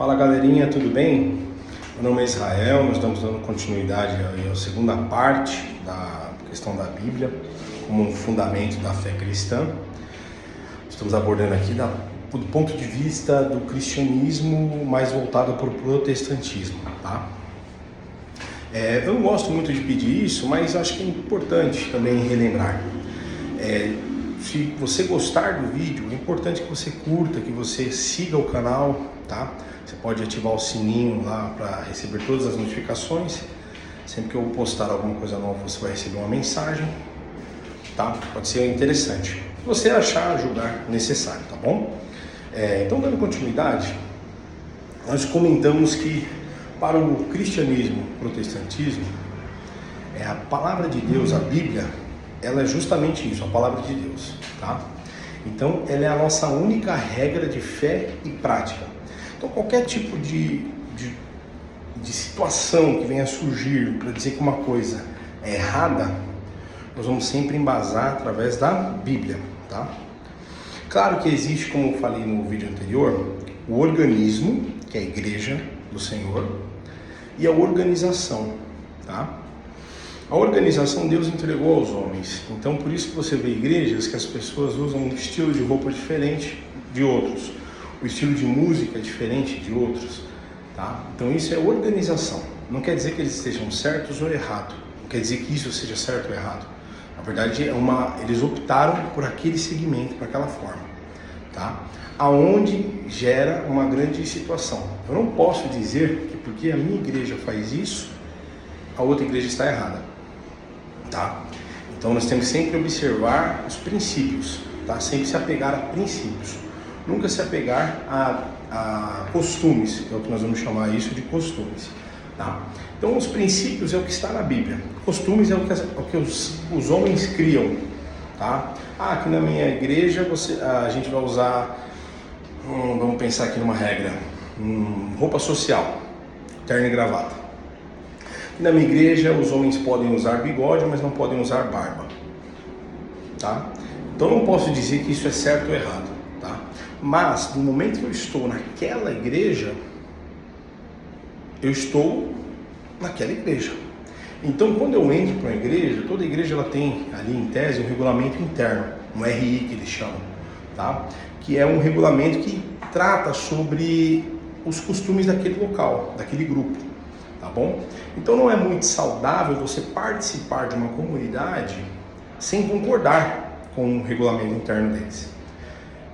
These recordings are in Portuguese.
Fala galerinha, tudo bem? Meu nome é Israel, nós estamos dando continuidade à segunda parte da questão da Bíblia como um fundamento da fé cristã. Estamos abordando aqui do ponto de vista do cristianismo mais voltado para o protestantismo, tá? Eu não gosto muito de pedir isso, mas acho que é importante também relembrar. Se você gostar do vídeo, é importante que você curta, que você siga o canal, tá? Você pode ativar o sininho lá para receber todas as notificações. Sempre que eu postar alguma coisa nova, você vai receber uma mensagem, tá? Pode ser interessante. Se você achar, julgar necessário, tá bom? Então, dando continuidade, nós comentamos que para o cristianismo, o protestantismo, a palavra de Deus, a Bíblia, ela é justamente isso, a palavra de Deus, tá? Então, ela é a nossa única regra de fé e prática. Então, qualquer tipo de situação que venha a surgir para dizer que uma coisa é errada, nós vamos sempre embasar através da Bíblia, tá? Claro que existe, como eu falei no vídeo anterior, o organismo, que é a igreja do Senhor, e a organização, tá? A organização Deus entregou aos homens, então por isso que você vê igrejas que as pessoas usam um estilo de roupa diferente de outros, o estilo de música é diferente de outros, tá? Então isso é organização, não quer dizer que eles estejam certos ou errados, não quer dizer que isso seja certo ou errado, na verdade eles optaram por aquele segmento, por aquela forma, tá? Aonde gera uma grande situação. Eu não posso dizer que porque a minha igreja faz isso, a outra igreja está errada. Tá? Então nós temos que sempre observar os princípios, tá? Sempre se apegar a princípios, nunca se apegar a costumes, que é o que nós vamos chamar isso de costumes, tá? Então os princípios é o que está na Bíblia, costumes é o que os homens criam, tá? Aqui na minha igreja a gente vai usar, vamos pensar aqui numa regra, roupa social, terno e gravata. Na minha igreja, os homens podem usar bigode, mas não podem usar barba, tá? Então, não posso dizer que isso é certo ou errado, tá? Mas, no momento que eu estou naquela igreja, eu estou naquela igreja. Então, quando eu entro para uma igreja, toda igreja ela tem ali em tese um regulamento interno, um RI que eles chamam, tá? Que é um regulamento que trata sobre os costumes daquele local, daquele grupo. Tá bom? Então não é muito saudável você participar de uma comunidade sem concordar com o regulamento interno deles.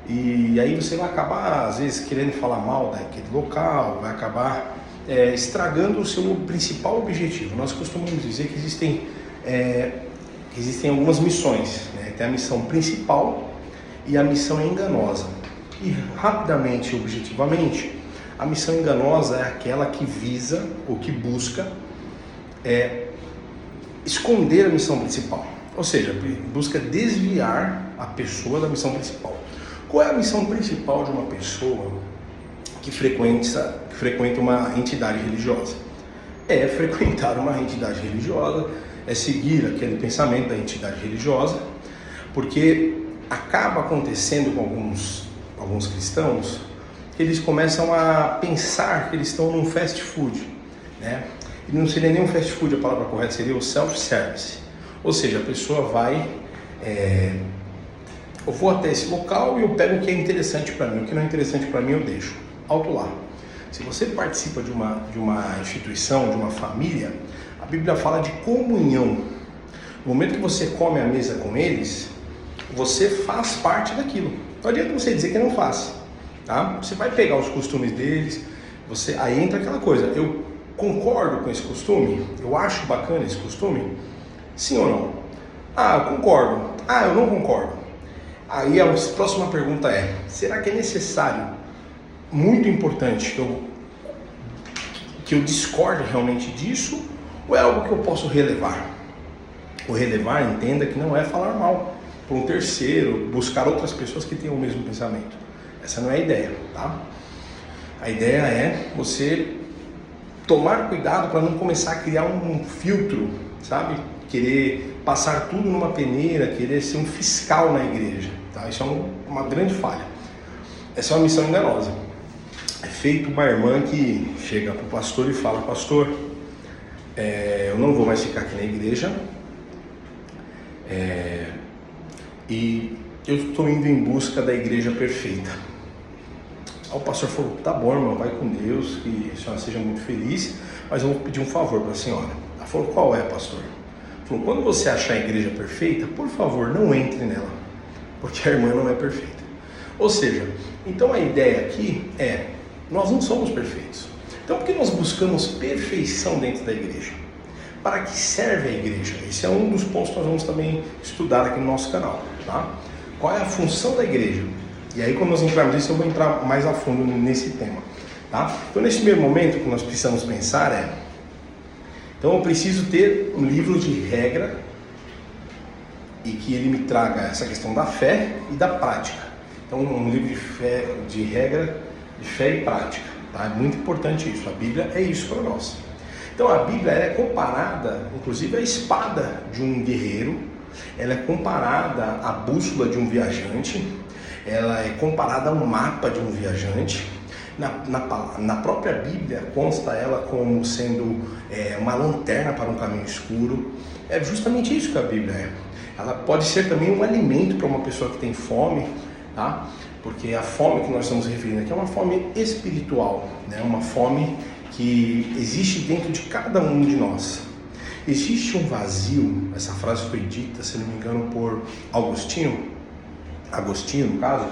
E aí você vai acabar, às vezes, querendo falar mal daquele local, vai acabar estragando o seu principal objetivo. Nós costumamos dizer que existem algumas missões, né? Tem a missão principal e a missão enganosa. E rapidamente, objetivamente, a missão enganosa é aquela que visa ou que busca esconder a missão principal, ou seja, busca desviar a pessoa da missão principal. Qual é a missão principal de uma pessoa que frequenta uma entidade religiosa? É frequentar uma entidade religiosa, é seguir aquele pensamento da entidade religiosa, porque acaba acontecendo com alguns cristãos, eles começam a pensar que eles estão num fast food, né? E não seria nem um fast food, a palavra correta seria o self-service. Ou seja, a pessoa vai, eu vou até esse local e eu pego o que é interessante para mim, o que não é interessante para mim eu deixo. Alto lá. Se você participa de uma instituição, de uma família, a Bíblia fala de comunhão. No momento que você come à mesa com eles, você faz parte daquilo. Não adianta você dizer que não faz. Tá? Você vai pegar os costumes deles, aí entra aquela coisa, eu concordo com esse costume? Eu acho bacana esse costume? Sim ou não? Eu concordo. Eu não concordo. Aí a próxima pergunta é, será que é necessário, muito importante, que eu discorde realmente disso, ou é algo que eu posso relevar? O relevar, entenda que não é falar mal para um terceiro, buscar outras pessoas que tenham o mesmo pensamento. Essa não é a ideia, tá? A ideia é você tomar cuidado para não começar a criar um filtro, sabe? Querer passar tudo numa peneira, querer ser um fiscal na igreja, tá? Isso é uma grande falha. Essa é uma missão enganosa. é feito uma irmã que chega para o pastor e fala: pastor, eu não vou mais ficar aqui na igreja, e eu estou indo em busca da igreja perfeita. Aí o pastor falou: tá bom, irmão, vai com Deus, que a senhora seja muito feliz, mas eu vou pedir um favor para a senhora. Ela falou: qual é, pastor? Ele falou: quando você achar a igreja perfeita, por favor, não entre nela, porque a irmã não é perfeita. Ou seja, então a ideia aqui é: nós não somos perfeitos. Então por que nós buscamos perfeição dentro da igreja? Para que serve a igreja? Esse é um dos pontos que nós vamos também estudar aqui no nosso canal, tá? Qual é a função da igreja? E aí, quando nós entrarmos nisso, eu vou entrar mais a fundo nesse tema, tá? Então, nesse primeiro momento, o que nós precisamos pensar é: então eu preciso ter um livro de regra e que ele me traga essa questão da fé e da prática. Então, um livro de fé, de regra, de fé e prática, tá? É muito importante isso. A Bíblia é isso para nós. Então, a Bíblia ela é comparada, inclusive, à espada de um guerreiro. Ela é comparada à bússola de um viajante. Ela é comparada a um mapa de um viajante. Na própria Bíblia consta ela como sendo uma lanterna para um caminho escuro. É justamente isso que a Bíblia é. Ela pode ser também um alimento para uma pessoa que tem fome, tá? Porque a fome que nós estamos referindo aqui é uma fome espiritual, né? Uma fome que existe dentro de cada um de nós. Existe um vazio, essa frase foi dita, se não me engano, por Agostinho, no caso,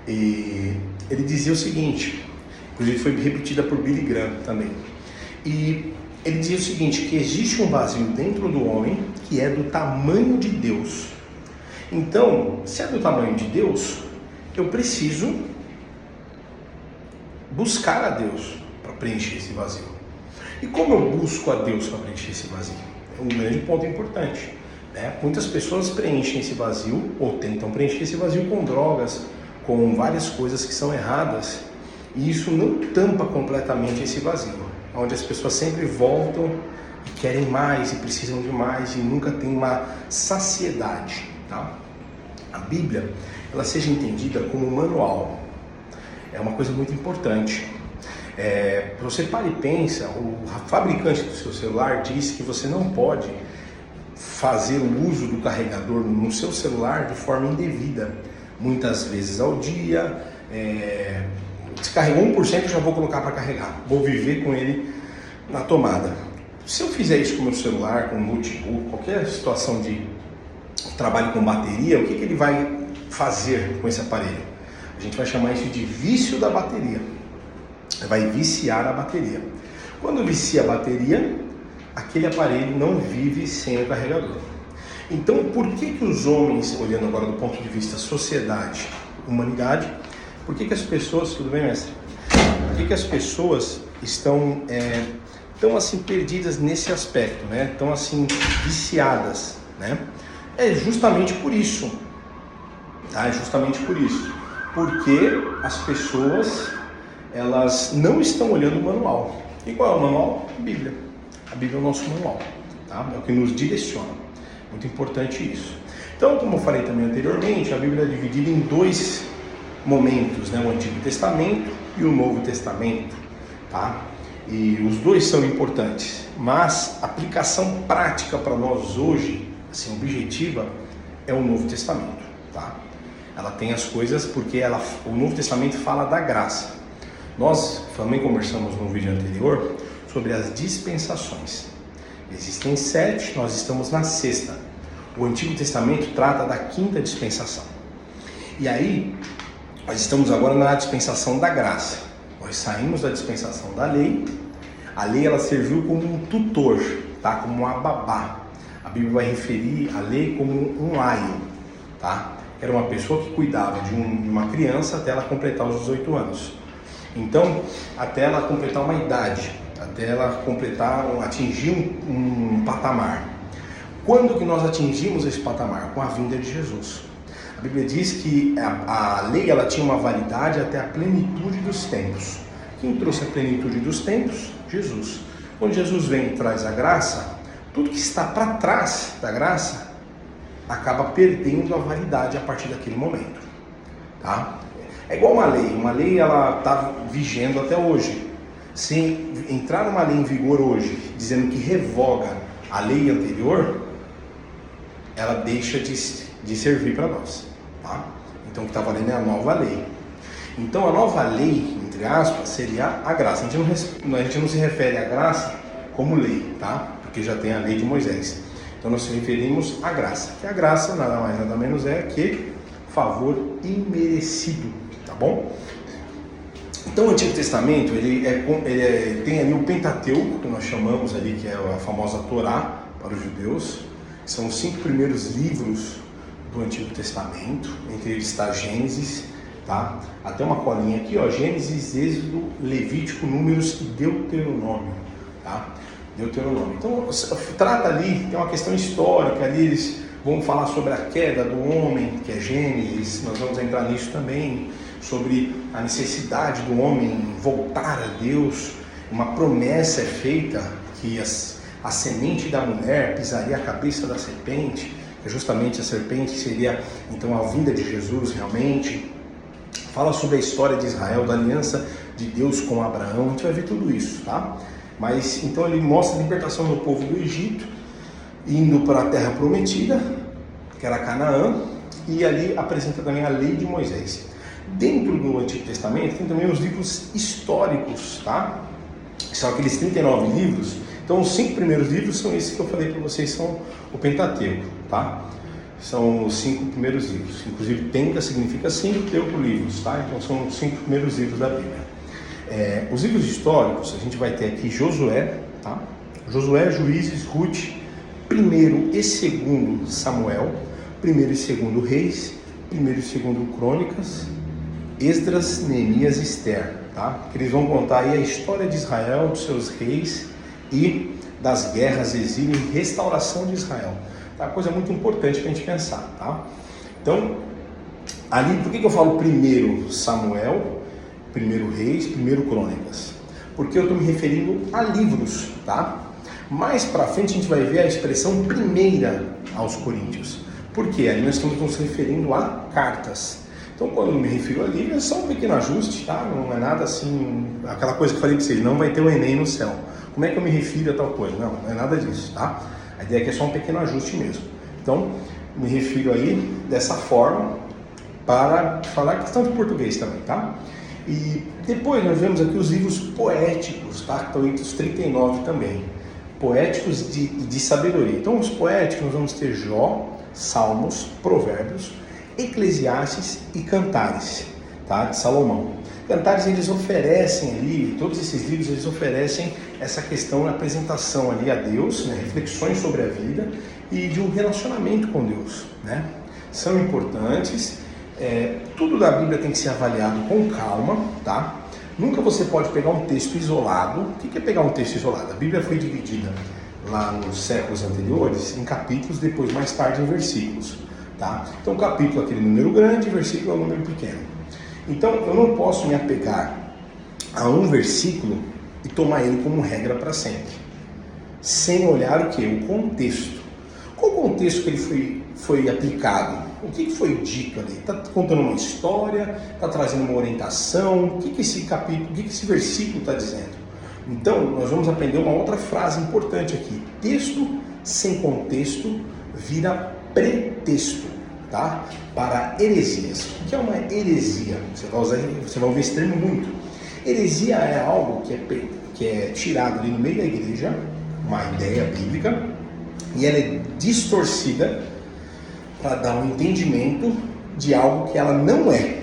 e ele dizia o seguinte, inclusive foi repetida por Billy Graham também, e ele dizia o seguinte, que existe um vazio dentro do homem que é do tamanho de Deus. Então, se é do tamanho de Deus, eu preciso buscar a Deus para preencher esse vazio. E como eu busco a Deus para preencher esse vazio? É um grande ponto importante, né? Muitas pessoas preenchem esse vazio ou tentam preencher esse vazio com drogas, com várias coisas que são erradas, e isso não tampa completamente esse vazio, onde as pessoas sempre voltam e querem mais e precisam de mais e nunca tem uma saciedade, tá? A Bíblia, ela seja entendida como um manual, é uma coisa muito importante. Você para e pensa, o fabricante do seu celular diz que você não pode fazer o uso do carregador no seu celular de forma indevida, muitas vezes ao dia. Se carregou 1%, eu já vou colocar para carregar, vou viver com ele na tomada. Se eu fizer isso com o meu celular, com o notebook, qualquer situação de trabalho com bateria, o que ele vai fazer com esse aparelho? A gente vai chamar isso de vício da bateria. Vai viciar a bateria. Quando vicia a bateria, aquele aparelho não vive sem o carregador. Então, por que os homens, olhando agora do ponto de vista sociedade, humanidade, por que as pessoas, tudo bem, mestre? Por que as pessoas estão tão assim perdidas nesse aspecto, né? Tão assim viciadas, né? É justamente por isso, tá? É justamente por isso, porque as pessoas elas não estão olhando o manual. E qual é o manual? A Bíblia. A Bíblia é o nosso manual, tá? É o que nos direciona. Muito importante isso. Então, como eu falei também anteriormente, a Bíblia é dividida em dois momentos, né? O Antigo Testamento e o Novo Testamento, tá? E os dois são importantes, mas a aplicação prática para nós hoje, assim, objetiva, é o Novo Testamento, tá? Ela tem as coisas porque o Novo Testamento fala da graça. Nós também conversamos no vídeo anterior sobre as dispensações. Existem 7, nós estamos na 6ª. O Antigo Testamento trata da 5ª dispensação. E aí, nós estamos agora na dispensação da graça. Nós saímos da dispensação da lei. A lei ela serviu como um tutor, tá? Como uma babá. A Bíblia vai referir a lei como um aio, tá? Era uma pessoa que cuidava de uma criança até ela completar os 18 anos. Então, até ela completar uma idade, até ela atingir um patamar. Quando que nós atingimos esse patamar? Com a vinda de Jesus. A Bíblia diz que a lei ela tinha uma validade até a plenitude dos tempos. Quem trouxe a plenitude dos tempos? Jesus. Quando Jesus vem e traz a graça, tudo que está para trás da graça acaba perdendo a validade a partir daquele momento, tá? É igual uma lei ela está vigendo até hoje. Se entrar uma lei em vigor hoje, dizendo que revoga a lei anterior, ela deixa de servir para nós, tá? Então o que está valendo é a nova lei. Então a nova lei, entre aspas, seria a graça. A gente não se refere à graça como lei, tá? Porque já tem a lei de Moisés. Então nós nos referimos à graça. Que a graça nada mais nada menos é que favor imerecido, tá bom? Então o Antigo Testamento ele tem ali o Pentateuco, que nós chamamos ali, que é a famosa Torá para os judeus. São os 5 primeiros livros do Antigo Testamento, entre eles está Gênesis, tá? Até uma colinha aqui, ó, Gênesis, Êxodo, Levítico, Números e Deuteronômio, tá? Deuteronômio. Então trata ali, tem uma questão histórica ali, eles vão falar sobre a queda do homem, que é Gênesis, nós vamos entrar nisso também, sobre a necessidade do homem voltar a Deus. Uma promessa é feita que a semente da mulher pisaria a cabeça da serpente, que justamente a serpente seria então a vinda de Jesus realmente. Fala sobre a história de Israel, da aliança de Deus com Abraão, a gente vai ver tudo isso, tá? Mas então ele mostra a libertação do povo do Egito, indo para a terra prometida, que era Canaã, e ali apresenta também a lei de Moisés. Dentro do Antigo Testamento tem também os livros históricos, tá? São aqueles 39 livros. Então os 5 primeiros livros são esses que eu falei para vocês, são o Pentateuco, tá? São os 5 primeiros livros. Inclusive Penta significa 5 livros, tá? Então são os 5 primeiros livros da Bíblia. Os livros históricos, a gente vai ter aqui Josué, tá? Josué, Juízes, Ruth, 1º e 2º Samuel, 1º e 2º Reis, 1º e 2º Crônicas, Esdras, Neemias e Esther, tá? Que eles vão contar aí a história de Israel, dos seus reis e das guerras, exílio e restauração de Israel. Tá? Coisa muito importante para a gente pensar, tá? Então, ali, por que eu falo 1º Samuel, 1º Reis, 1º Crônicas? Porque eu estou me referindo a livros, tá? Mais para frente a gente vai ver a expressão 1ª aos Coríntios. Por quê? Ali nós estamos nos referindo a cartas. Então, quando eu me refiro a livro, é só um pequeno ajuste, tá? Não é nada assim, aquela coisa que eu falei para vocês, não vai ter o Enem no céu. Como é que eu me refiro a tal coisa? Não é nada disso, tá? A ideia aqui é só um pequeno ajuste mesmo. Então, me refiro aí dessa forma para falar questão de português também, tá? E depois nós vemos aqui os livros poéticos, tá? Que estão entre os 39 também. Poéticos de sabedoria. Então, os poéticos nós vamos ter Jó, Salmos, Provérbios, Eclesiastes e Cantares, tá? De Salomão. Cantares, eles oferecem ali, todos esses livros, eles oferecem essa questão da apresentação ali a Deus, né? Reflexões sobre a vida e de um relacionamento com Deus, né? São importantes, tudo da Bíblia tem que ser avaliado com calma, tá? Nunca você pode pegar um texto isolado. O que é pegar um texto isolado? A Bíblia foi dividida lá nos séculos anteriores em capítulos, depois mais tarde em versículos, tá? Então capítulo é aquele número grande, versículo é um número pequeno. Então eu não posso me apegar a um versículo e tomar ele como regra para sempre, sem olhar o que? O contexto. Qual o contexto que ele foi aplicado? O que foi dito ali? Está contando uma história? Está trazendo uma orientação? O que esse capítulo, o que esse versículo está dizendo? Então, nós vamos aprender uma outra frase importante aqui. Texto sem contexto vira pretexto, tá? Para heresias. O que é uma heresia? Você vai ouvir esse termo muito. Heresia é algo que é tirado ali no meio da igreja, uma ideia bíblica, e ela é distorcida para dar um entendimento de algo que ela não é,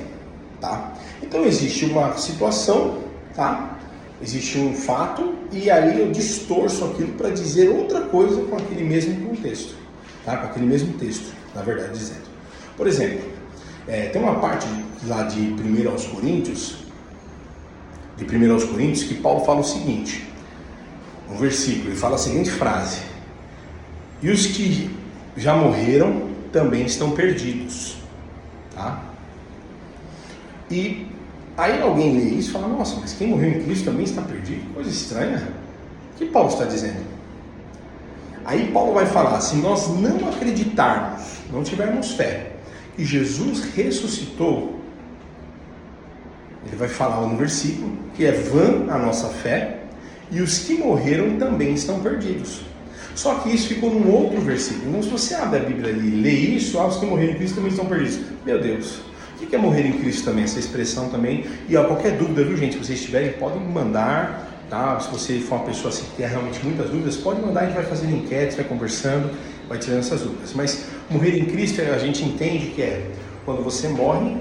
tá? Então existe uma situação, tá? Existe um fato e aí eu distorço aquilo para dizer outra coisa com aquele mesmo contexto, tá? Com aquele mesmo texto, na verdade dizendo. Por exemplo, tem uma parte lá de 1 aos Coríntios, que Paulo fala o seguinte, um versículo, ele fala a seguinte frase: e os que já morreram também estão perdidos, tá? E aí alguém lê isso e fala: nossa, mas quem morreu em Cristo também está perdido? Que coisa estranha. O que Paulo está dizendo? Aí Paulo vai falar: se nós não acreditarmos, não tivermos fé que Jesus ressuscitou, Ele vai falar no versículo que é vã a nossa fé e os que morreram também estão perdidos. Só que isso ficou num outro versículo. Então, se você abre a Bíblia ali e lê isso, os que morreram em Cristo também estão perdidos. Meu Deus, o que é morrer em Cristo também? Essa expressão também. E qualquer dúvida, viu, gente? Se vocês tiverem, podem mandar, tá? Se você for uma pessoa assim, que tem realmente muitas dúvidas, pode mandar, a gente vai fazendo enquetes, vai conversando, vai tirando essas dúvidas. Mas morrer em Cristo, a gente entende que é quando você morre,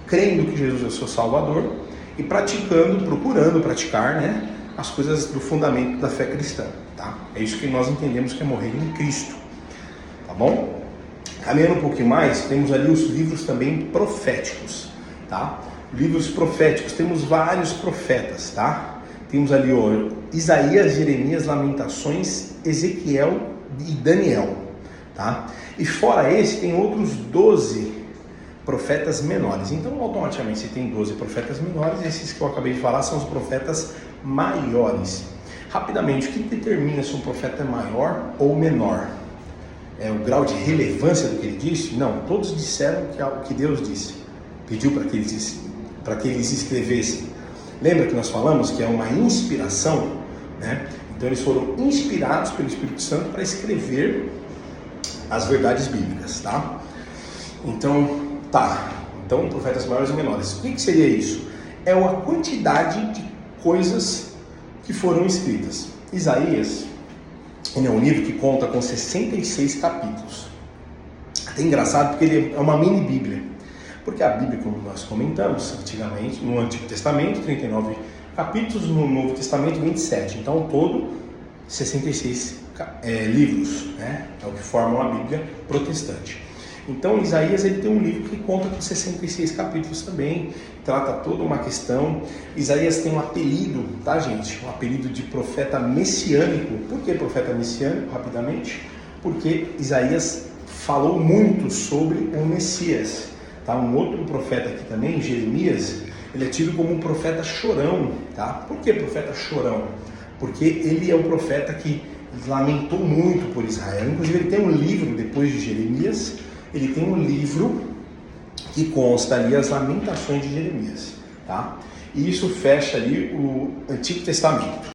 crendo que Jesus é o seu Salvador e praticando, procurando praticar, né, as coisas do fundamento da fé cristã, tá? É isso que nós entendemos que é morrer em Cristo, tá bom? Caminhando um pouquinho mais, temos ali os livros também proféticos, tá? Livros proféticos, temos vários profetas, tá? Temos ali, ó, Isaías, Jeremias, Lamentações, Ezequiel e Daniel, tá? E fora esse, tem outros 12 profetas menores. Então, automaticamente, se tem 12 profetas menores, esses que eu acabei de falar são os profetas maiores. Rapidamente, o que determina se um profeta é maior ou menor? É o grau de relevância do que ele disse? Não, todos disseram que é o que Deus disse, pediu para que eles escrevessem. Lembra que nós falamos que é uma inspiração, né? Então eles foram inspirados pelo Espírito Santo para escrever as verdades bíblicas, tá? Então, profetas maiores e menores. O que seria isso? É a quantidade de coisas que foram escritas. Isaías, ele é um livro que conta com 66 capítulos. Até engraçado porque ele é uma mini Bíblia. Porque a Bíblia, como nós comentamos antigamente, no Antigo Testamento, 39 capítulos, no Novo Testamento, 27. Então, todo 66 livros, né? É o que formam a Bíblia protestante. Então, Isaías, ele tem um livro que conta com 66 capítulos também, trata toda uma questão. Isaías tem um apelido, tá, gente? Um apelido de profeta messiânico. Por que profeta messiânico, rapidamente? Porque Isaías falou muito sobre o Messias, tá? Um outro profeta aqui também, Jeremias, ele é tido como um profeta chorão, tá? Por que profeta chorão? Porque ele é um profeta que lamentou muito por Israel. Inclusive, ele tem um livro, depois de Jeremias, ele tem um livro que consta ali as lamentações de Jeremias, tá? E isso fecha ali o Antigo Testamento.